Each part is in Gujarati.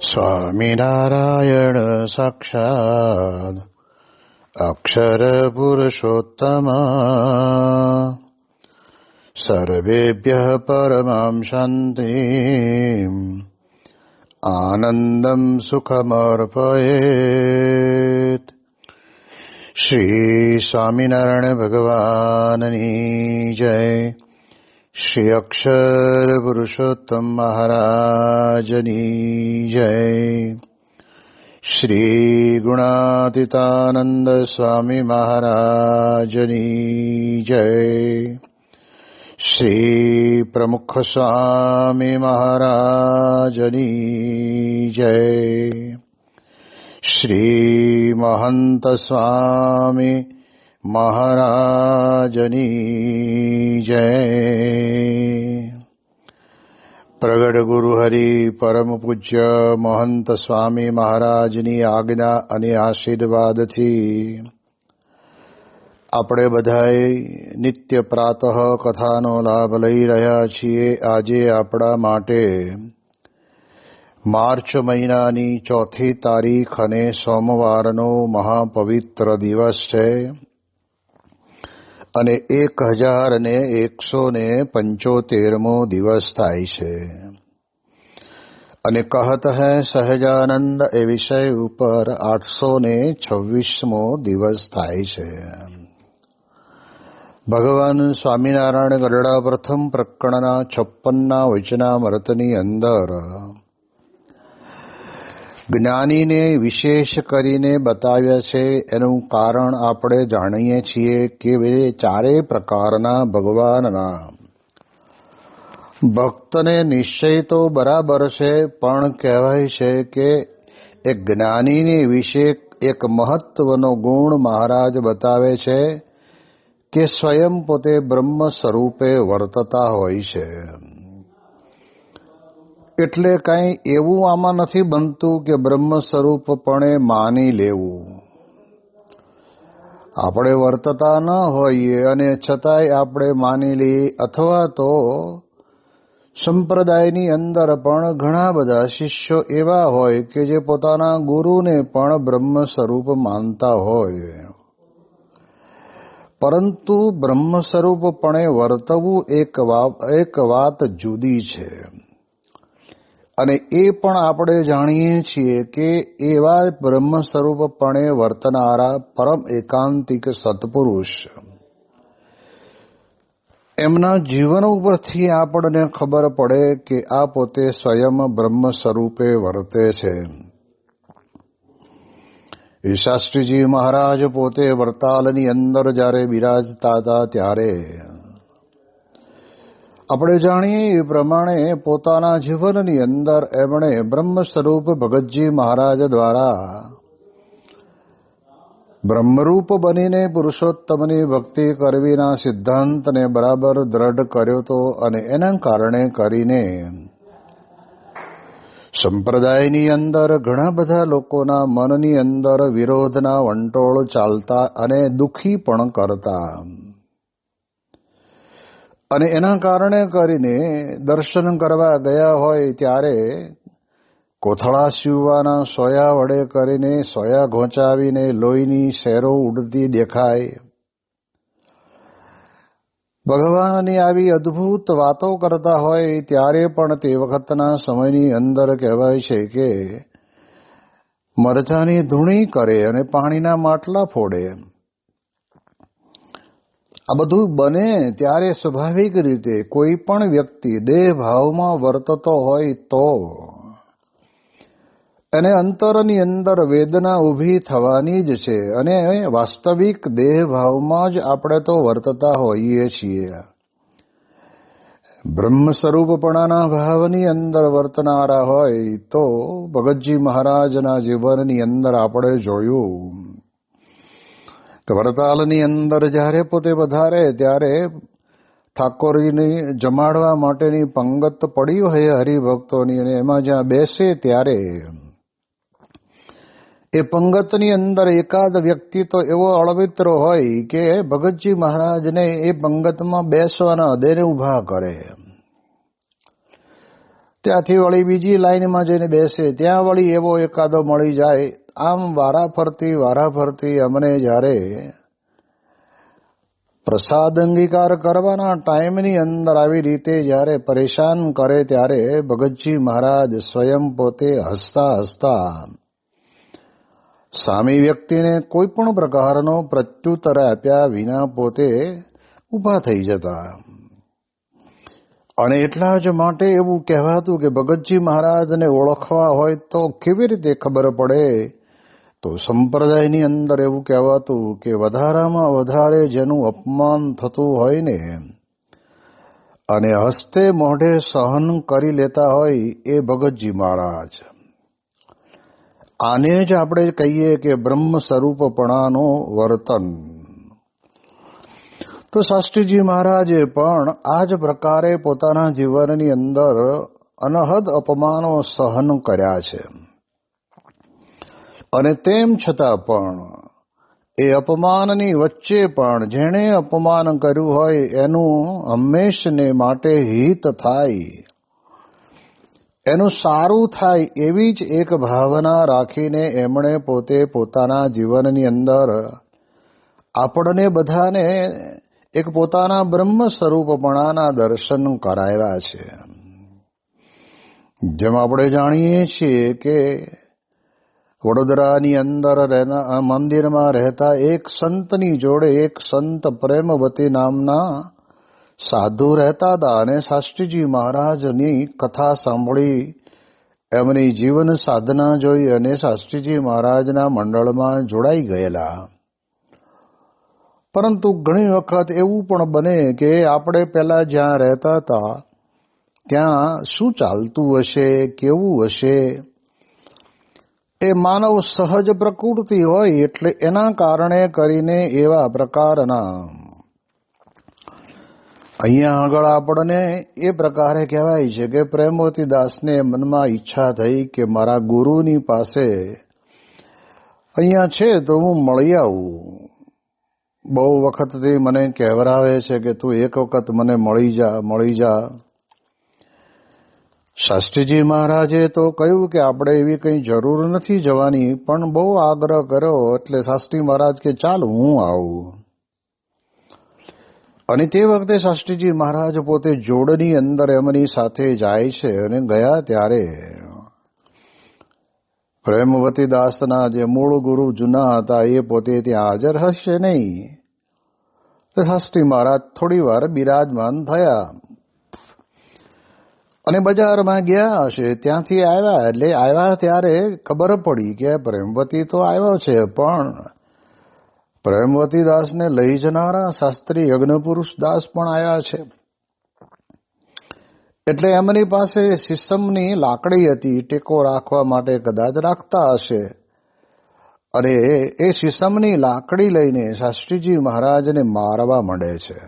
સ્વામિનારાયણ સાક્ષાત્ અક્ષર પુરુષોત્તમ સર્વેભ્યઃ પરમાં શાંતિં આનંદં સુખમર્પયેત. શ્રી સ્વામિનારાયણ ભગવાનની જય. શ્રી અક્ષર પુરુષોત્તમ મહારાજની જય. શ્રી ગુણાતીતાનંદ સ્વામી મહારાજની જય. શ્રી પ્રમુખ સ્વામી મહારાજની જય. શ્રી મહંત સ્વામી મહારાજની જય. પ્રગટ ગુરુ હરિ પરમ પૂજ્ય મહંત સ્વામી મહારાજની આજ્ઞા અને આશીર્વાદથી આપણે બધાએ નિત્ય પ્રાતઃ કથાનો લાભ લઈ રહ્યા છીએ. આજે આપણા માટે માર્ચ મહિનાની 4મી તારીખ અને સોમવારનો મહાપવિત્ર દિવસ છે અને 1175મો દિવસ થાય છે. અને કહત હૈ સહજાનંદ એ વિષય ઉપર 826મો દિવસ થાય છે. ભગવાન સ્વામિનારાયણ ગરડા પ્રથમ પ્રકરણના 56ના વચનામૃતની અંદર જ્ઞાનીને વિશેષ કરીને બતાવ્યા છે. એનું કારણ આપણે જાણીએ છીએ કે ચારેય પ્રકારના ભગવાનના ભક્તને નિશ્ચય તો બરાબર છે, પણ કહેવાય છે કે એક જ્ઞાનીને વિશે એક મહત્વનો ગુણ મહારાજ બતાવે છે કે સ્વયં પોતે બ્રહ્મ સ્વરૂપે વર્તતા હોય છે. એટલે કંઈ એવું આમાં નથી બનતું કે બ્રહ્મ સ્વરૂપપણે માની લેવું. આપણે વર્તતા ન હોઈએ અને છતાંય આપણે માની લઈએ. અથવા તો સંપ્રદાયની અંદર પણ ઘણા બધા શિષ્યો એવા હોય કે જે પોતાના ગુરુને પણ બ્રહ્મ સ્વરૂપ માનતા હોય, પરંતુ બ્રહ્મ સ્વરૂપપણે વર્તવું એક વાત જુદી છે. અને એ પણ આપણે જાણીએ છીએ કે એવા બ્રહ્મ સ્વરૂપપણે વર્તનારા પરમ એકાંતિક સત્પુરુષ, એમના જીવન ઉપરથી આપણને ખબર પડે કે આ પોતે સ્વયં બ્રહ્મ સ્વરૂપે વર્તે છે. શાસ્ત્રીજી મહારાજ પોતે વરતાલની અંદર જ્યારે બિરાજતા હતા ત્યારે આપણે જાણીએ એ પ્રમાણે પોતાના જીવનની અંદર એમણે બ્રહ્મ સ્વરૂપ ભગતજી મહારાજ દ્વારા બ્રહ્મરૂપ બનીને પુરુષોત્તમની ભક્તિ કરવીના સિદ્ધાંતને બરાબર દ્રઢ કર્યો હતો. અને એના કારણે કરીને સંપ્રદાયની અંદર ઘણા બધા લોકોના મનની અંદર વિરોધના વંટોળ ચાલતા અને દુઃખી પણ કરતા. અને એના કારણે કરીને દર્શન કરવા ગયા હોય ત્યારે કોથળા સીવવાના સોયા વડે કરીને સોયા ઘોંચાવીને લોહીની શેરો ઉડતી દેખાય. ભગવાનની આવી અદ્ભુત વાતો કરતા હોય ત્યારે પણ તે વખતના સમયની અંદર કહેવાય છે કે મરચાની ધૂણી કરે અને પાણીના માટલા ફોડે. આ બધું બને ત્યારે સ્વાભાવિક રીતે કોઈ પણ વ્યક્તિ દેહ ભાવમાં વર્તતો હોય તો એને અંતરની અંદર વેદના ઊભી થવાની જ છે. અને વાસ્તવિક દેહ ભાવમાં જ આપણે તો વર્તતા હોઈએ છીએ. બ્રહ્મ સ્વરૂપપણાના ભાવની અંદર વર્તનારા હોય તો ભગતજી મહારાજના જીવનની અંદર આપણે જોયું કે વરતાલની અંદર જ્યારે પોતે પધારે ત્યારે ઠાકોરજીની જમાડવા માટેની પંગત પડી હોય હરિભક્તોની, અને એમાં જ્યાં બેસે ત્યારે એ પંગતની અંદર એકાદ વ્યક્તિ તો એવો અળવિત્ર હોય કે ભગતજી મહારાજને એ પંગતમાં બેસવાના દેને ઊભા કરે. ત્યાંથી વળી બીજી લાઈનમાં જઈને બેસે, ત્યાં વળી એવો એકાદો મળી જાય. આમ વારાફરતી અમને જ્યારે પ્રસાદ અંગીકાર કરવાના ટાઈમની અંદર આવી રીતે જ્યારે પરેશાન કરે, ત્યારે ભગતજી મહારાજ સ્વયં પોતે હસતા હસતા સામી વ્યક્તિને કોઈ પણ પ્રકારનો પ્રત્યુત્તર આપ્યા વિના પોતે ઊભા થઈ જતા. અને એટલા જ માટે એવું કહેવાતું કે ભગતજી મહારાજને ઓળખવા હોય તો કેવી રીતે ખબર પડે? તો સંપ્રદાયની અંદર એવું કહેવાતું કે વધારામાં વધારે જેનું અપમાન થતું હોય ને અને હસ્તે મોઢે સહન કરી લેતા હોય એ ભગતજી મહારાજ. આને જ આપણે કહીએ કે બ્રહ્મ સ્વરૂપપણાનું વર્તન. તો શાસ્ત્રીજી મહારાજે પણ આ જ પ્રકારે પોતાના જીવનની અંદર અનહદ અપમાનો સહન કર્યા છે. અને તેમ છતાં પણ એ અપમાનની વચ્ચે પણ જેણે અપમાન કર્યું હોય એનું હંમેશને માટે હિત થાય, એનું સારું થાય એવી જ એક ભાવના રાખીને એમણે પોતે પોતાના જીવનની અંદર આપણને બધાને એક પોતાના બ્રહ્મ સ્વરૂપપણાના દર્શન કરાવ્યા છે. જેમ આપણે જાણીએ છીએ કે વડોદરાની અંદર મંદિરમાં રહેતા એક સંતની જોડે એક સંત પ્રેમવતી નામના સાધુ રહેતા હતા અને શાસ્ત્રીજી મહારાજની કથા સાંભળી, એમની જીવન સાધના જોઈ અને શાસ્ત્રીજી મહારાજના મંડળમાં જોડાઈ ગયેલા. પરંતુ ઘણી વખત એવું પણ બને કે આપણે પહેલા જ્યાં રહેતા હતા ત્યાં શું ચાલતું હશે, કેવું હશે, એ માનવ સહજ પ્રકૃતિ હોય એટલે એના કારણે કરીને એવા પ્રકારના અહીંયા આગળ આપણને એ પ્રકારે કહેવાય છે કે પ્રેમવતી દાસને મનમાં ઈચ્છા થઈ કે મારા ગુરુની પાસે અહીંયા છે તો હું મળી આવું. બહુ વખતથી મને કહેવરાવે છે કે તું એક વખત મને મળી જા. શાસ્ત્રીજી મહારાજે તો કહ્યું કે આપણે એવી કંઈ જરૂર નથી જવાની, પણ બહુ આગ્રહ કર્યો એટલે શાસ્ત્રી મહારાજ કે ચાલ હું આવું. અને તે વખતે શાસ્ત્રીજી મહારાજ પોતે જોડની અંદર એમની સાથે જાય છે અને ગયા ત્યારે પ્રેમવતી દાસના જે મૂળ ગુરુ જૂના હતા એ પોતે ત્યાં હાજર હશે નહીં. શાસ્ત્રી મહારાજ થોડી વાર બિરાજમાન થયા અને બજારમાં ગયા હશે. ત્યાંથી આવ્યા એટલે આવ્યા ત્યારે ખબર પડી કે પ્રેમવતી તો આવ્યો છે, પણ પ્રેમવતી દાસને લઈ જનારા શાસ્ત્રી યજ્ઞપુરુષ દાસ પણ આવ્યા છે. એટલે એમની પાસે શીશમની લાકડી હતી, ટેકો રાખવા માટે કદાચ રાખતા હશે. અને એ શીશમની લાકડી લઈને શાસ્ત્રીજી મહારાજને મારવા માંડે છે.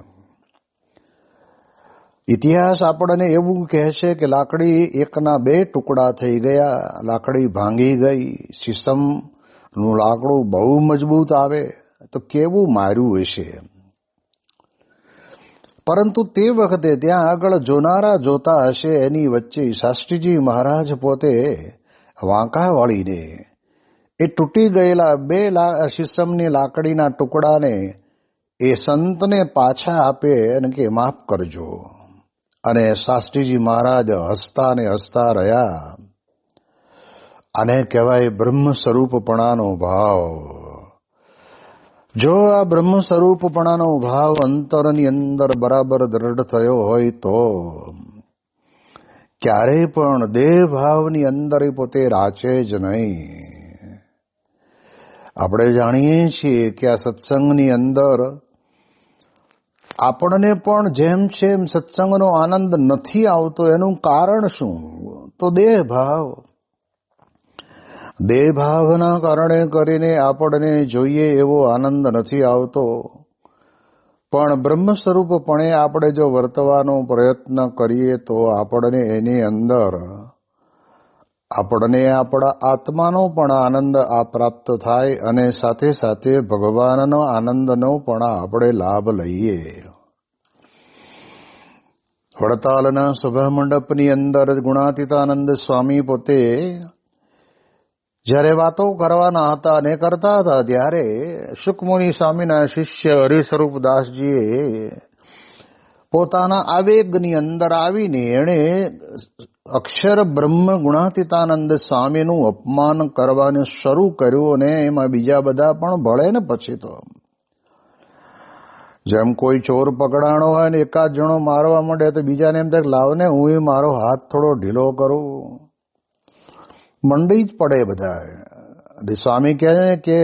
ઇતિહાસ આપણને એવું કહે છે કે લાકડી એકના 2 ટુકડા થઈ ગયા, લાકડી ભાંગી ગઈ. શીશમનું લાકડું બહુ મજબૂત આવે તો કેવું માર્યું હશે. પરંતુ તે વખતે ત્યાં આગળ જોનારા જોતા હશે, એની વચ્ચે શાસ્ત્રીજી મહારાજ પોતે વાંકા વાળીને એ તૂટી ગયેલા 2 શીશમની લાકડીના ટુકડાને એ સંતને પાછા આપે અને કે માફ કરજો. અને શાસ્ત્રીજી મહારાજ હસતા ને હસતા રહ્યા. આને કહેવાય બ્રહ્મ સ્વરૂપપણાનો ભાવ. જો આ બ્રહ્મ સ્વરૂપપણાનો ભાવ અંતરની અંદર બરાબર દ્રઢ થયો હોય તો ક્યારેય પણ દેહ ભાવની અંદર પોતે રાચે જ નહીં. આપણે જાણીએ છીએ કે આ સત્સંગની અંદર આપણને પણ જેમ છે એમ સત્સંગનો આનંદ નથી આવતો. એનું કારણ શું? તો દેહ ભાવ. દેહ ભાવના કારણે કરીને આપણને જોઈએ એવો આનંદ નથી આવતો. પણ બ્રહ્મ સ્વરૂપપણે આપણે જો વર્તવાનો પ્રયત્ન કરીએ તો આપણને એની અંદર આપણને આપણા આત્માનો પણ આનંદ પ્રાપ્ત થાય અને સાથે સાથે ભગવાનનો આનંદનો પણ આપણે લાભ લઈએ. વડતાલના સભા મંડપની અંદર ગુણાતીતાનંદ સ્વામી પોતે જ્યારે વાતો કરવાના હતા અને કરતા હતા ત્યારે સુખમુનિ સ્વામીના શિષ્ય હરિસ્વરૂપદાસજીએ પોતાના આવેગની અંદર આવીને એણે અક્ષર બ્રહ્મ ગુણાતીતાનંદ સ્વામીનું અપમાન કરવાનું શરૂ કર્યું અને એમાં બીજા બધા પણ ભળે ને પછી તો જેમ કોઈ ચોર પકડાણો હોય ને એકાદ જણો મારવા માંડે તો બીજાને એમ થાય લાવને હું મારો હાથ થોડો ઢીલો કરું, મંડી જ પડે બધા. સ્વામી કહે કે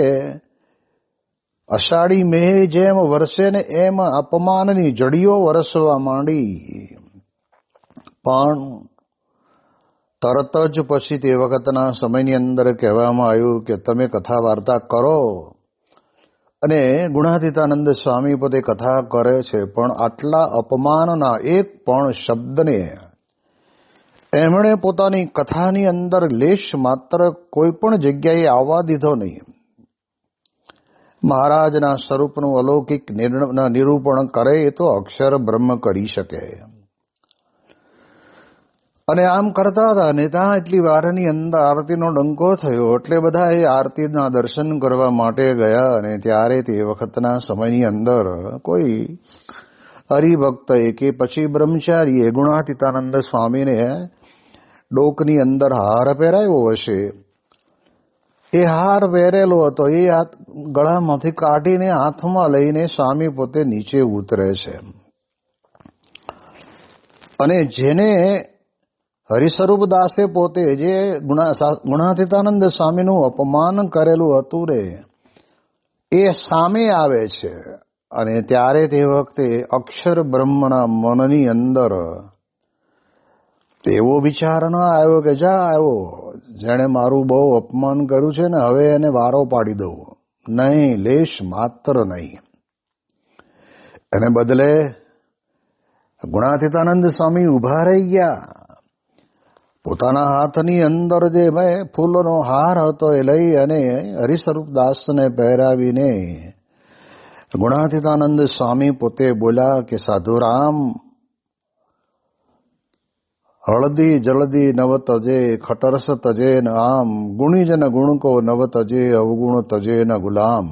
અષાઢી મેહ જેમ વરસે ને એમ અપમાનની જડીઓ વરસવા માંડી. પણ તરત જ પછી તે વખતના સમયની અંદર કહેવામાં આવ્યું કે તમે કથા વાર્તા કરો. અને ગુણાતીતાનંદ સ્વામી પોતે કથા કરે છે, પણ આટલા અપમાનના એક પણ શબ્દને એમણે પોતાની કથાની અંદર લેશ માત્ર કોઈ પણ જગ્યાએ આવવા દીધો નહીં. મહારાજના સ્વરૂપનું અલૌકિક નિરૂપણ કરે એ તો અક્ષર બ્રહ્મ કરી શકે. અને આમ કરતા હતા ને ત્યાં એટલી વારની અંદર આરતીનો ડંકો થયો એટલે બધા એ આરતીના દર્શન કરવા માટે ગયા. અને ત્યારે તે વખતના સમયની અંદર કોઈ હરિભક્તએ કે પછી બ્રહ્મચારીએ ગુણાતીતાનંદ સ્વામીને ડોકની અંદર હાર પહેરાવ્યો હશે. એ હાર પહેરેલો હતો એ ગળામાંથી કાઢીને હાથમાં લઈને સ્વામી પોતે નીચે ઉતરે છે. અને જેને હરિસ્વરૂપદાસે પોતે જે ગુણાતીતાનંદ સ્વામીનું અપમાન કરેલું હતું રે એ સામે આવે છે. અને ત્યારે તે વખતે અક્ષર બ્રહ્મના મનની અંદર એવો વિચાર ન આવ્યો કે જા આવ્યો જેણે મારું બહુ અપમાન કર્યું છે ને હવે એને વારો પાડી દઉં. નહીં, લેશ માત્ર નહીં. એને બદલે ગુણાતીતાનંદ સ્વામી ઉભા રહી ગયા. પોતાના હાથની અંદર જે ફૂલનો હાર હતો એ લઈ અને હરિસ્વરૂપદાસને પહેરાવીને ગુણાતીતાનંદ સ્વામી પોતે બોલ્યા કે સાધુરામ, હળદી જળદી નવ તજે ખટરસ તજે ન આમ, ગુણીજન ગુણકો નવ તજે અવગુણ તજે ન ગુલામ.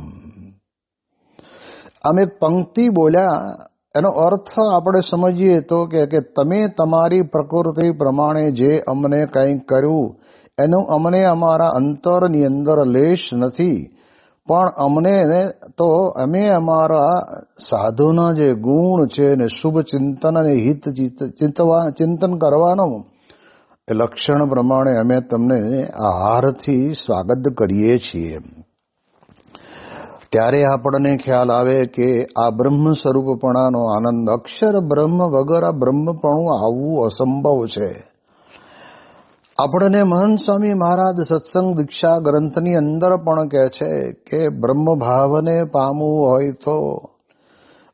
આમ એક પંક્તિ બોલ્યા. એનો અર્થ આપણે સમજીએ તો કે તમે તમારી પ્રકૃતિ પ્રમાણે જે અમને કંઈક કર્યું એનું અમને અમારા અંતરની અંદર લેશ નથી, પણ અમને તો અમે અમારા સાધુના જે ગુણ છે ને શુભ ચિંતન અને હિત ચિંતન કરવાનું એ લક્ષણ પ્રમાણે અમે તમને આ હારથી સ્વાગત કરીએ છીએ. ત્યારે આપણને ખ્યાલ આવે કે આ બ્રહ્મ સ્વરૂપપણાનો આનંદ અક્ષર બ્રહ્મ વગર આ બ્રહ્મપણું આવવું અસંભવ છે. આપણને મહંત સ્વામી મહારાજ સત્સંગ દીક્ષા ગ્રંથની અંદર પણ કહે છે કે બ્રહ્મ ભાવને પામવું હોય તો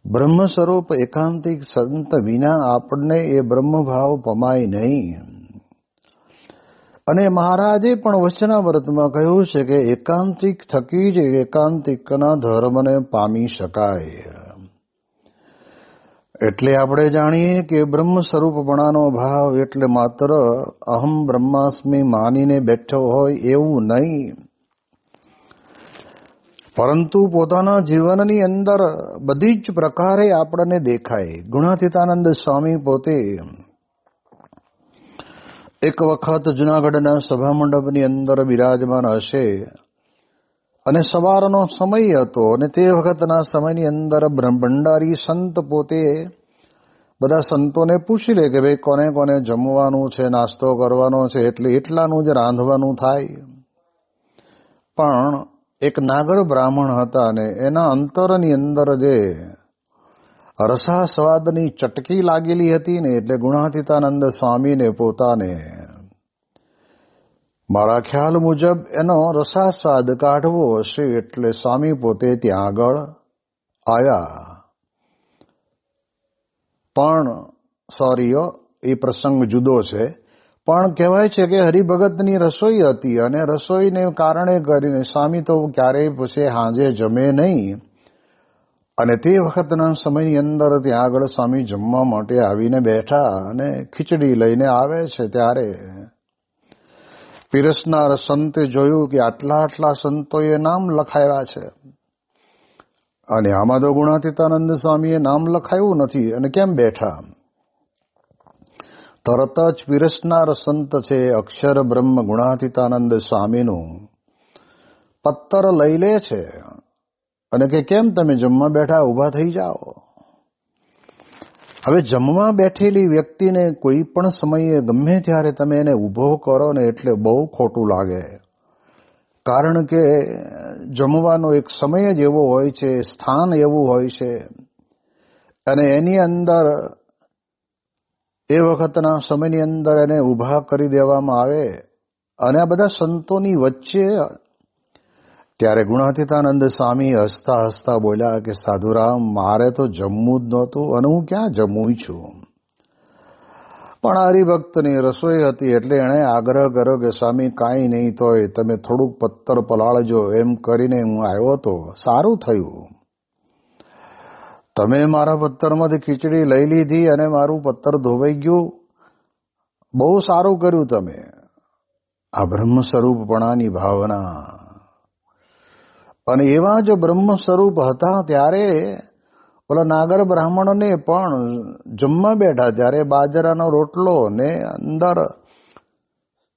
બ્રહ્મ સ્વરૂપ એકાંતિક સંત વિના આપણને એ બ્રહ્મ ભાવ પમાય નહીં. અને મહારાજે પણ વચનાવ્રતમાં કહ્યું છે કે એકાંતિક થકી જ એકાંતિકના ધર્મને પામી શકાય. એટલે આપણે જાણીએ કે બ્રહ્મ સ્વરૂપપણાનો ભાવ એટલે માત્ર અહમ બ્રહ્માસ્મિ માનીને બેઠો હોય એવું નહીં, પરંતુ પોતાના જીવનની અંદર બધી જ પ્રકારે આપણને દેખાય. ગુણાતીતાનંદ સ્વામી પોતે એક વખત જૂનાગઢના સભા મંડપની અંદર બિરાજમાન હશે અને સવારનો સમય હતો અને તે વખતના સમયની અંદર ભંડારી સંત પોતે બધા સંતોને પૂછી લે કે ભાઈ કોને કોને જમવાનું છે, નાસ્તો કરવાનો છે, એટલે એટલાનું જ રાંધવાનું થાય. પણ એક નાગર બ્રાહ્મણ હતા અને એના અંતરની અંદર જે રસાસ્વાદની ચટકી લાગેલી હતી ને એટલે ગુણાતીતાનંદ સ્વામીને પોતાને મારા ખ્યાલ મુજબ એનો રસાસ્વાદ કાઢવો હશે એટલે સ્વામી પોતે ત્યાં આગળ આવ્યા. પણ એ પ્રસંગ જુદો છે. પણ કહેવાય છે કે હરિભગતની રસોઈ હતી અને રસોઈને કારણે કરીને સ્વામી તો ક્યારેય પછી સાંજે જમે નહીં, અને તે વખતના સમયની અંદર ત્યાં આગળ સ્વામી જમવા માટે આવીને બેઠા અને ખીચડી લઈને આવે છે. ત્યારે પીરસનાર સંતે જોયું કે આટલા આટલા સંતોએ નામ લખાવ્યા છે અને આમાં તો ગુણાતીતાનંદ સ્વામીએ નામ લખાયું નથી અને કેમ બેઠા? તરત જ પીરસનાર સંત છે અક્ષર બ્રહ્મ ગુણાતીતાનંદ સ્વામીનું પત્તર લઈ લે છે અને કે કેમ તમે જમવા બેઠા, ઊભા થઈ જાઓ. હવે જમવા બેઠેલી વ્યક્તિને કોઈ પણ સમયે ગમે ત્યારે તમે એને ઊભો કરો ને એટલે બહુ ખોટું લાગે. કારણ કે જમવાનો એક સમય જ એવો હોય છે, સ્થાન એવું હોય છે અને એની અંદર એ વખતના સમયની અંદર એને ઊભા કરી દેવામાં આવે અને આ બધા સંતોની વચ્ચે. ત્યારે ગુણાતીતાનંદ સ્વામી હસતા હસતા બોલ્યા કે સાધુરામ, મારે તો જમવું જ નહોતું અને હું ક્યાં જમું છું. પણ હરિભક્તની રસોઈ હતી એટલે એણે આગ્રહ કર્યો કે સ્વામી કાંઈ નહીં તોય તમે થોડુંક પત્તર પલાળજો. એમ કરીને હું આવ્યો તો સારું થયું. તમે મારા પત્તરમાંથી ખીચડી લઈ લીધી અને મારું પત્તર ધોવાઈ ગયું. બહુ સારું કર્યું તમે. આ બ્રહ્મ સ્વરૂપપણાની ભાવના. અને એવા જો બ્રહ્મ સ્વરૂપ હતા ત્યારે ઓલા નાગર બ્રાહ્મણને પણ જમવા બેઠા ત્યારે બાજરાનો રોટલો ને અંદર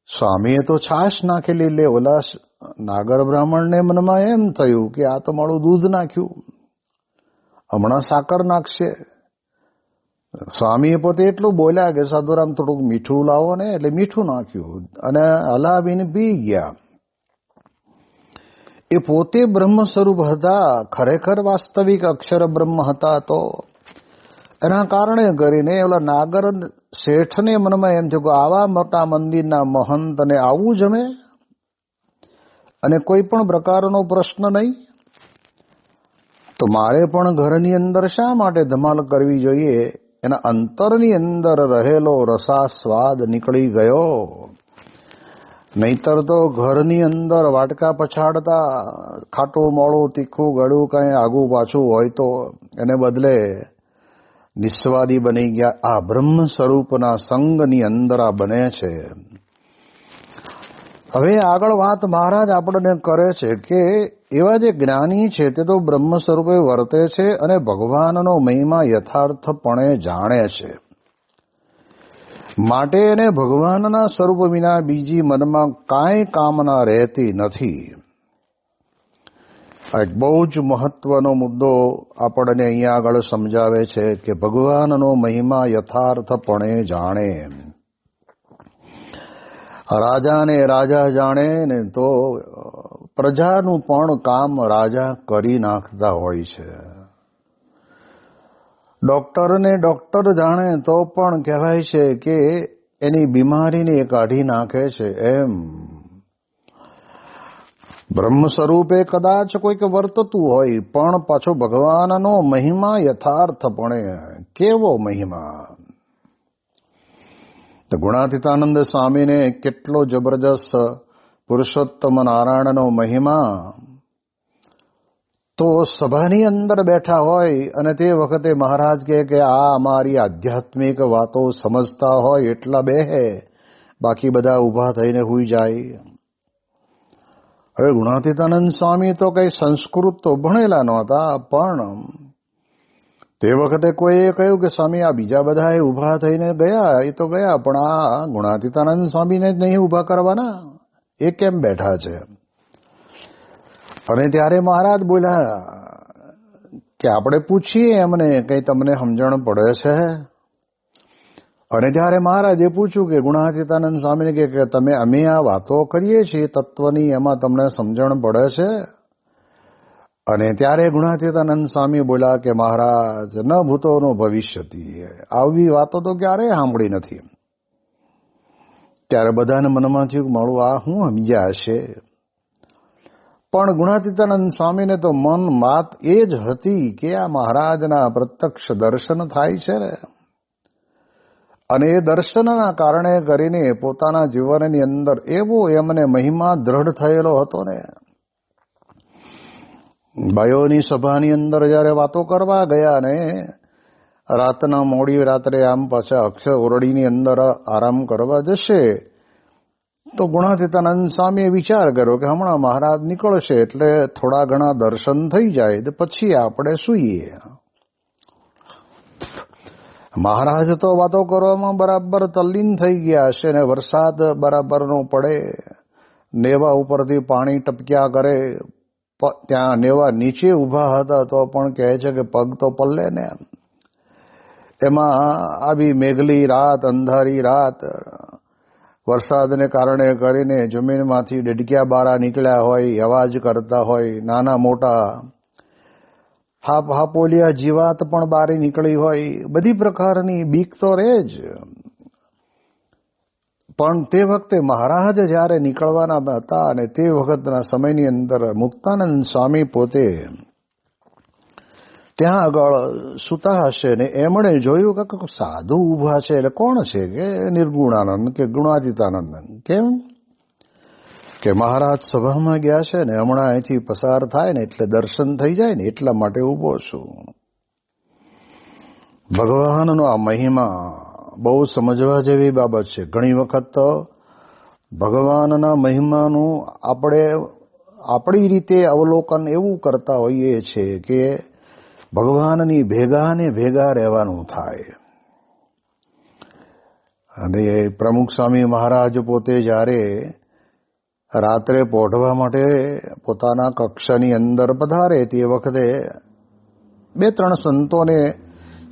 સ્વામીએ તો છાશ નાખેલી. લે ઓલા નાગર બ્રાહ્મણને મનમાં એમ થયું કે આ તો મારું દૂધ નાખ્યું, હમણાં સાકર નાખશે. સ્વામીએ પોતે એટલું બોલ્યા કે સાધુરામ થોડુંક મીઠું લાવો ને, એટલે મીઠું નાખ્યું અને હલાવીને પી ગયા. એ પોતે બ્રહ્મ સ્વરૂપ હતા, ખરેખર વાસ્તવિક અક્ષર બ્રહ્મ હતા. તો એના કારણે કરીને ઓલા નાગર શેઠને મનમાં એમ થયું કે આવા મોટા મંદિરના મહંતને આવું જમે અને કોઈ પણ પ્રકારનો પ્રશ્ન નહીં, તો મારે પણ ઘરની અંદર શા માટે ધમાલ કરવી જોઈએ? એના અંતરની અંદર રહેલો રસાસ્વાદ નીકળી ગયો. નહીતર તો ઘરની અંદર વાટકા પછાડતા ખાટું મોડું તીખું ગળું કાંઈ આગું પાછું હોય તો એને બદલે નિસ્વાદી બની ગયા. આ બ્રહ્મ સ્વરૂપના સંગની અંદર આ બને છે. હવે આગળ વાત મહારાજ આપણને કરે છે કે એવા જે જ્ઞાની છે તે તો બ્રહ્મ સ્વરૂપે વર્તે છે અને ભગવાનનો મહિમા યથાર્થપણે જાણે છે. માટે એને ભગવાનના સ્વરૂપ વિના બીજી મનમાં કાંઈ કામના રહેતી નથી. એક બહુ જ મહત્વનો મુદ્દો આપણને અહીંયા આગળ સમજાવે છે કે ભગવાનનો મહિમા યથાર્થપણે જાણે. રાજાને રાજા જાણે ને તો પ્રજાનું પણ કામ રાજા કરી નાખતા હોય છે. ડોક્ટરને ડોક્ટર જાણે તો પણ કહેવાય છે કે એની બીમારીને કાઢી નાખે છે. એમ બ્રહ્મ સ્વરૂપે કદાચ કોઈક વર્તતું હોય પણ પાછો ભગવાનનો મહિમા યથાર્થપણે. કેવો મહિમા! ગુણાતીતાનંદ સ્વામીને કેટલો જબરજસ્ત પુરુષોત્તમ નારાયણનો મહિમા. તો સભાની અંદર બેઠા હોય અને તે વખતે મહારાજ કહે કે આ અમારી આધ્યાત્મિક વાતો સમજતા હોય એટલા બેહે, બાકી બધા ઊભા થઈને હુઈ જાય. હવે ગુણાતીતાનંદ સ્વામી તો કઈ સંસ્કૃત તો ભણેલા નહોતા, પણ તે વખતે કોઈએ કહ્યું કે સ્વામી આ બીજા બધા ઊભા થઈને ગયા, એ તો ગયા, પણ આ ગુણાતીતાનંદ સ્વામીને જ નહીં ઊભા કરવાના, એ કેમ બેઠા છે? અને ત્યારે મહારાજ બોલ્યા કે આપણે પૂછીએ એમને કઈ તમને સમજણ પડે છે? અને ત્યારે મહારાજે પૂછ્યું કે ગુણાતીતાનંદ સ્વામીને કે તમે અમે આ વાતો કરીએ છીએ તત્વની, એમાં તમને સમજણ પડે છે? અને ત્યારે ગુણાતીતાનંદ સ્વામી બોલ્યા કે મહારાજ ન ભૂતો નો ભવિષ્યતિ, આવી વાતો તો ક્યારેય સાંભળી નથી. ત્યારે બધાને મનમાં થયું કે મારું આ હું સમજ્યા હશે. પણ ગુણાતીતાનંદ સ્વામીને તો મન માત એ જ હતી કે આ મહારાજના પ્રત્યક્ષ દર્શન થાય છે ને, અને એ દર્શનના કારણે કરીને પોતાના જીવનની અંદર એવો એમને મહિમા દ્રઢ થયેલો હતો ને ભાઈઓની સભાની અંદર જયારે વાતો કરવા ગયા ને રાતના મોડી રાત્રે આમ પાછા અક્ષર ઓરડીની અંદર આરામ કરવા જશે તો ગુણાતીતાનંદ સ્વામીએ વિચાર કર્યો કે હમણાં મહારાજ નીકળશે એટલે થોડા ઘણા દર્શન થઈ જાય પછી આપણે સૂઈએ. મહારાજ તો વાતો કરવામાં બરાબર તલ્લીન થઈ ગયા હશે ને વરસાદ બરાબરનો પડે, નેવા ઉપરથી પાણી ટપક્યા કરે, ત્યાં નેવા નીચે ઊભા હતા તો પણ કહે છે કે પગ તો પલ્લે ને. એમાં આવી મેઘલી રાત, અંધારી રાત, વરસાદને કારણે કરીને જમીનમાંથી ડેડકિયા બારા નીકળ્યા હોય, અવાજ કરતા હોય, નાના મોટા હાપોલિયા જીવાત પણ બારી નીકળી હોય, બધી પ્રકારની બીક તો રહે જ. પણ તે વખતે મહારાજ જ્યારે નીકળવાના હતા અને તે વખતના સમયની અંદર મુક્તાનંદ સ્વામી પોતે ત્યાં આગળ સૂતા હશે ને એમણે જોયું કે સાધુ ઊભા છે. એટલે કોણ છે? કે નિર્ગુણાનંદ કે ગુણાતીતાનંદ. કેમ કે મહારાજ સભામાં ગયા છે ને હમણાં અહીંથી પસાર થાય ને એટલે દર્શન થઈ જાય ને એટલા માટે ઊભો છું. ભગવાનનો આ મહિમા બહુ સમજવા જેવી બાબત છે. ઘણી વખત તો ભગવાનના મહિમાનું આપણે આપણી રીતે અવલોકન એવું કરતા હોઈએ છીએ કે ભગવાનની ભેગા ને ભેગા રહેવાનું થાય. અને પ્રમુખ સ્વામી મહારાજ પોતે જ્યારે રાત્રે પોઢવા માટે પોતાના કક્ષાની અંદર પધારે તે વખતે 2-3 સંતોને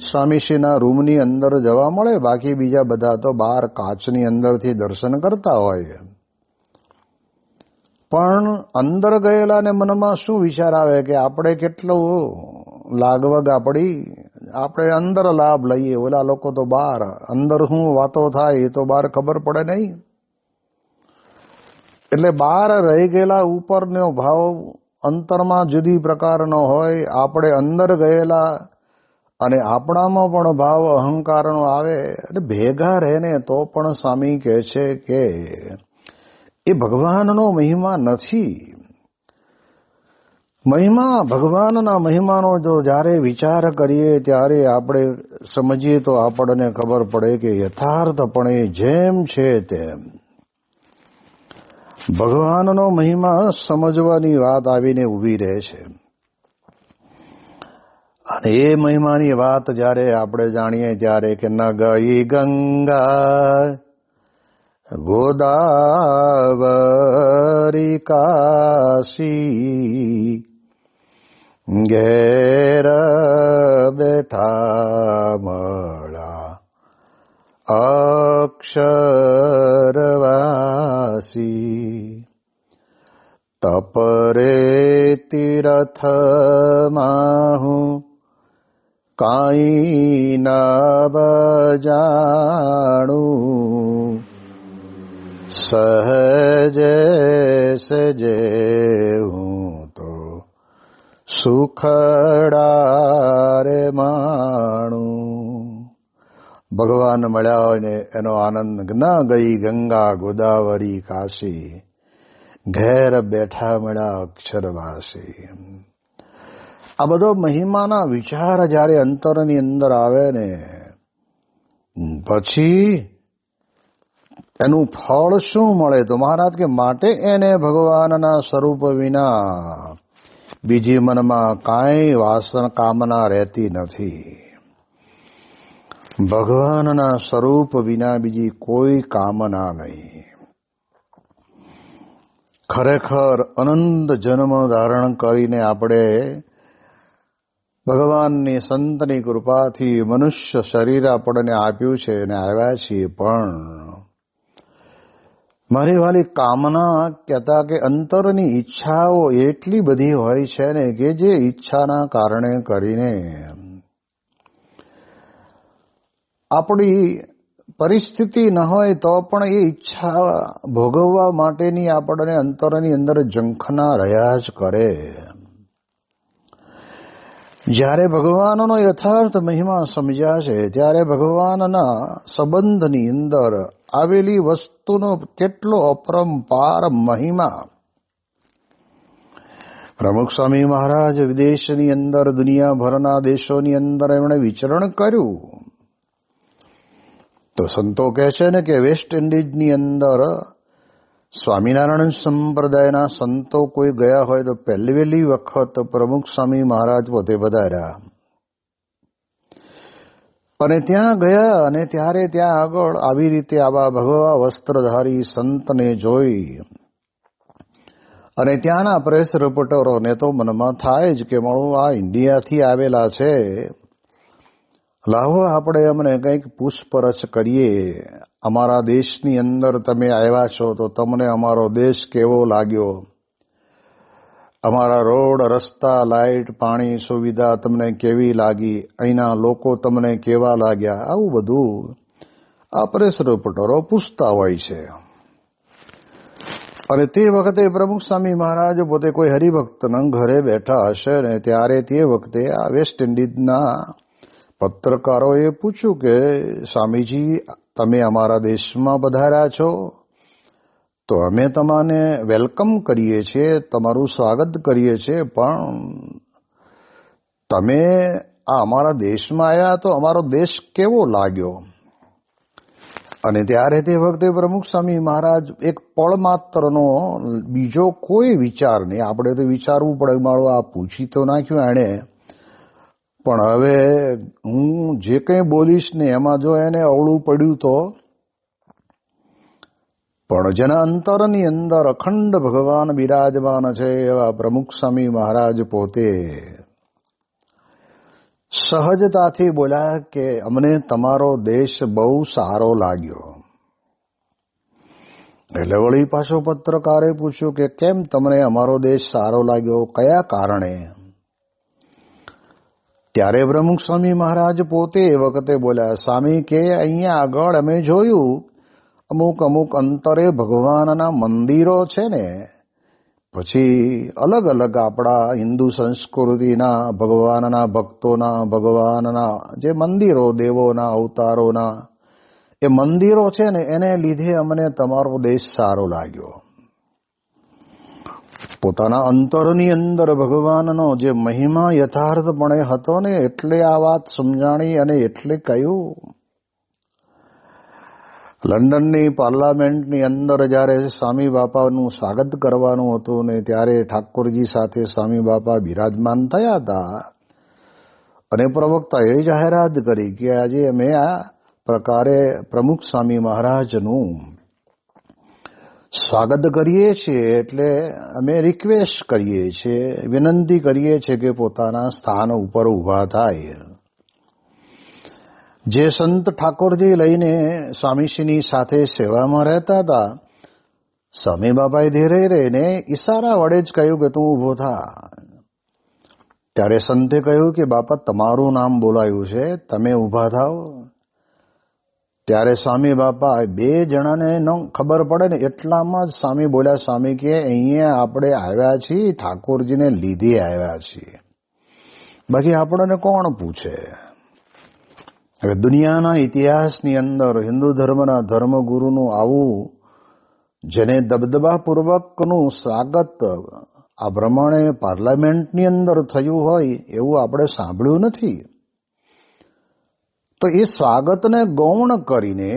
સ્વામીશ્રીના રૂમની અંદર જવા મળે, બાકી બીજા બધા તો બહાર કાચની અંદરથી દર્શન કરતા હોય. પણ અંદર ગયેલાને મનમાં શું વિચાર આવે કે આપણે કેટલું લાગવગ આપણે અંદર લાભ લઈએ, ઓલા લોકો તો બહાર અંદર શું વાતો થાય એ તો બહાર ખબર પડે નહીં. એટલે બહાર રહી ગયેલા ઉપરનો ભાવ અંતરમાં જુદી પ્રકારનો હોય, આપણે અંદર ગયેલા અને આપણામાં પણ ભાવ અહંકારનો આવે એટલે ભેગા રહીને તો પણ સ્વામી કહે છે કે એ ભગવાનનો મહિમા નથી. મહિમા ભગવાનના મહિમાનો જો જ્યારે વિચાર કરીએ ત્યારે આપણે સમજીએ તો આપણને ખબર પડે કે યથાર્થપણે જેમ છે તેમ ભગવાનનો મહિમા સમજવાની વાત આવીને ઊભી રહે છે. અને એ મહિમાની વાત જ્યારે આપણે જાણીએ ત્યારે કે ન ગઈ ગંગા ગોદાવરી કાશી ઘેર બેઠા મળા અક્ષરવાસી તપરે તીરથમાં હું કાંઈ ન બજાણું સહજે સજે હું તો સુખડારે માણું. ભગવાન મળ્યા હોય ને એનો આનંદ ન ગઈ ગંગા ગોદાવરી કાશી ઘેર બેઠા મળ્યા અક્ષરવાસી. આ બધો મહિમાના વિચાર જ્યારે અંતરની અંદર આવે ને પછી એનું ફળ શું મળે? તો મહારાજ કે માટે એને ભગવાનના સ્વરૂપ વિના બીજી મનમાં કાંઈ વાસના કામના રહેતી નથી. ભગવાનના સ્વરૂપ વિના બીજી કોઈ કામના નહીં. ખરેખર અનંત જન્મ ધારણ કરીને આપણે ભગવાનની સંતની કૃપાથી મનુષ્ય શરીર આપણને આપ્યું છે અને આવ્યા છીએ. પણ મારી વાલી કામના કહેતા કે અંતરની ઈચ્છાઓ એટલી બધી હોય છે ને કે જે ઈચ્છાના કારણે કરીને આપણી પરિસ્થિતિ ન હોય તો પણ એ ઈચ્છા ભોગવવા માટેની આપણને અંતરની અંદર ઝંખના રહ્યા જ કરે. જ્યારે ભગવાનનો યથાર્થ મહિમા સમજ્યા છે ત્યારે ભગવાનના સંબંધની અંદર આવેલી વસ્તુનો કેટલો અપરંપાર મહિમા પ્રમુખ સ્વામી મહારાજ વિદેશની અંદર, દુનિયાભરના દેશોની અંદર એમણે વિચરણ કર્યું. તો સંતો કહે છે ને કે વેસ્ટ ઇન્ડિઝની અંદર સ્વામિનારાયણ સંપ્રદાયના સંતો કોઈ ગયા હોય તો પહેલી વખત પ્રમુખ સ્વામી મહારાજ પોતે પધાર્યા. અને ત્યાં ગયા અને ત્યારે ત્યાં આગળ આવી રીતે આવા ભગવા વસ્ત્રધારી સંતને જોઈ અને ત્યાંના પ્રેસ રિપોર્ટરોને તો મનમાં થાય જ કે મળું આ ઇન્ડિયાથી આવેલા છે, લાવો આપણે અમને કંઈક પૂછપરછ કરીએ. અમારા દેશની અંદર તમે આવ્યા છો તો તમને અમારો દેશ કેવો લાગ્યો, અમારા રોડ, રસ્તા, લાઇટ, પાણી સુવિધા તમને કેવી લાગી, અહીંના લોકો તમને કેવા લાગ્યા, આવું બધું આ પ્રેસ રિપોર્ટરો પૂછતા હોય છે. અને તે વખતે પ્રમુખ સ્વામી મહારાજ પોતે કોઈ હરિભક્તના ઘરે બેઠા હશે ને ત્યારે તે વખતે આ વેસ્ટ ઇન્ડિઝના પત્રકારોએ પૂછ્યું કે સ્વામીજી તમે અમારા દેશમાં પધાર્યા છો તો અમે તમને વેલકમ કરીએ છીએ, તમારું સ્વાગત કરીએ છીએ, પણ તમે આ અમારા દેશમાં આવ્યા તો અમારો દેશ કેવો લાગ્યો? અને ત્યારે તે વખતે પ્રમુખ સ્વામી મહારાજ એક પળ માત્રનો બીજો કોઈ વિચાર નહીં, આપણે તો વિચારવું પડે માળો આ પૂછી તો નાખ્યું એણે, પણ હવે હું જે કંઈ બોલીશ ને એમાં જો એને અવળું પડ્યું તો, પણ જેના અંતરની અંદર અખંડ ભગવાન બિરાજમાન છે એવા પ્રમુખ સ્વામી મહારાજ પોતે સહજતાથી બોલ્યા કે અમને તમારો દેશ બહુ સારો લાગ્યો. એટલે વળી પાછો પત્રકારે પૂછ્યું કે કેમ તમને અમારો દેશ સારો લાગ્યો, કયા કારણે? ત્યારે પ્રમુખ સ્વામી મહારાજ પોતે એ વખતે બોલ્યા, સ્વામી કે અહીંયા આગળ અમે જોયું અમુક અંતરે ભગવાનના મંદિરો છે ને, પછી અલગ અલગ આપણા હિન્દુ સંસ્કૃતિના ભગવાનના ભક્તોના, ભગવાનના જે મંદિરો, દેવોના અવતારોના એ મંદિરો છે ને એને લીધે અમને તમારો દેશ સારો લાગ્યો. પોતાના અંતરની અંદર ભગવાનનો જે મહિમા યથાર્થપણે હતો ને એટલે આ વાત સમજાણી અને એટલે કહ્યું. લંડનની પાર્લામેન્ટની અંદર જ્યારે સ્વામી બાપાનું સ્વાગત કરવાનું હતું ને ત્યારે ઠાકોરજી સાથે સ્વામી બાપા બિરાજમાન થયા હતા અને પ્રવક્તાએ જાહેરાત કરી કે આજે અમે આ પ્રકારે પ્રમુખ સ્વામી મહારાજનું સ્વાગત કરીએ છીએ, એટલે અમે રિક્વેસ્ટ કરીએ છીએ, વિનંતી કરીએ છીએ કે પોતાના સ્થાન ઉપર ઊભા થાય. જે સંત ઠાકોરજી લઈને સ્વામીશ્રીની સાથે સેવામાં રહેતા હતા, સ્વામી બાપાએ ધીરે રહીને ઈશારા વડે જ કહ્યું કે તું ઊભો થા. ત્યારે સંતે કહ્યું કે બાપા તમારું નામ બોલાયું છે, તમે ઊભા થાઓ. ત્યારે સ્વામી બાપા બે જણાને ન ખબર પડે ને એટલામાં જ સ્વામી બોલ્યા, સ્વામી કે અહીંયા આપણે આવ્યા છીએ ઠાકોરજીને લીધે આવ્યા છીએ, બાકી આપણને કોણ પૂછે? હવે દુનિયાના ઇતિહાસની અંદર હિન્દુ ધર્મના ધર્મગુરુનું આવું જેને દબદબાપૂર્વકનું સ્વાગત આ પ્રમાણે પાર્લામેન્ટની અંદર થયું હોય એવું આપણે સાંભળ્યું નથી. તો એ સ્વાગતને ગૌણ કરીને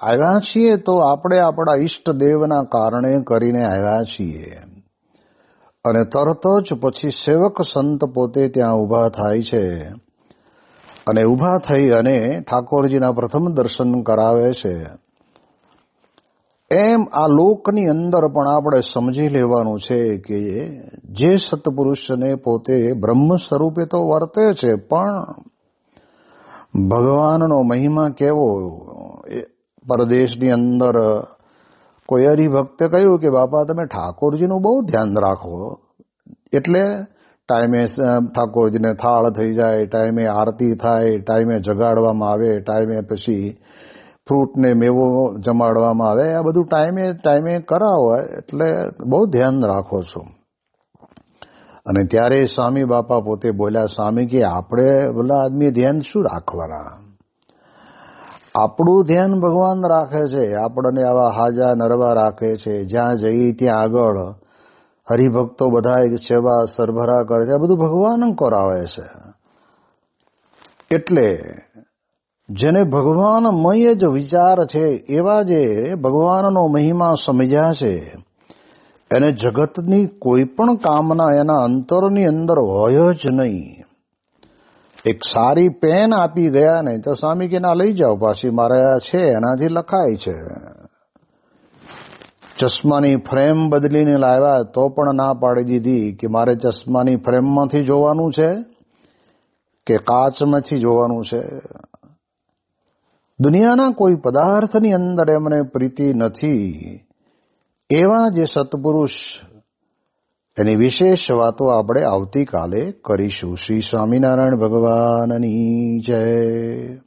આવ્યા છીએ તો આપણે આપણા ઈષ્ટદેવના કારણે કરીને આવ્યા છીએ. અને તરત જ પછી સેવક સંત પોતે ત્યાં ઊભા થાય છે અને ઊભા થઈ અને ઠાકોરજીના પ્રથમ દર્શન કરાવે છે. એમ આ લોકની અંદર પણ આપણે સમજી લેવાનું છે કે જે સત્પુરુષને પોતે બ્રહ્મ સ્વરૂપે તો વર્તે છે, પણ ભગવાનનો મહિમા કેવો. પરદેશની અંદર કોઈ હરિભક્તે કહ્યું કે બાપા તમે ઠાકોરજીનું બહુ ધ્યાન રાખો, એટલે ટાઈમે ઠાકોરજીને થાળ થઈ જાય, ટાઈમે આરતી થાય, ટાઈમે જગાડવામાં આવે, ટાઈમે પછી ફ્રૂટને મેવો જમાડવામાં આવે, આ બધું ટાઈમે કરાવો, એટલે બહુ ધ્યાન રાખો છો. અને ત્યારે સ્વામી બાપા પોતે બોલ્યા, સ્વામી કે આપણે બોલા આદમી ધ્યાન શું રાખવાના? આપણું ધ્યાન ભગવાન રાખે છે, આપણને આવા હાજા નરવા રાખે છે. જ્યાં જઈએ ત્યાં આગળ હરિભક્તો બધા સેવા સરભરા કરે છે, આ બધું ભગવાન કરાવે છે. એટલે જેને ભગવાનમય જ વિચાર છે, એવા જે ભગવાનનો મહિમા સમજ્યા છે, એને જગતની કોઈ પણ કામના એના અંતરની અંદર હોય જ નહીં. એક સારી પેન આપી ગયા ને તો સ્વામી કે ના લઈ જાઓ, પાછી મારે છે એનાથી લખાય છે. ચશ્માની ફ્રેમ બદલીને લાવ્યા તો પણ ના પાડી દીધી કે મારે ચશ્માની ફ્રેમમાંથી જોવાનું છે કે કાચમાંથી જોવાનું છે. દુનિયાના કોઈ પદાર્થની અંદર એમને પ્રીતિ નથી. એવા જે સત્પુરુષ, એની વિશેષ વાતો આપણે આવતીકાલે કરીશું. શ્રી સ્વામિનારાયણ ભગવાનની જય.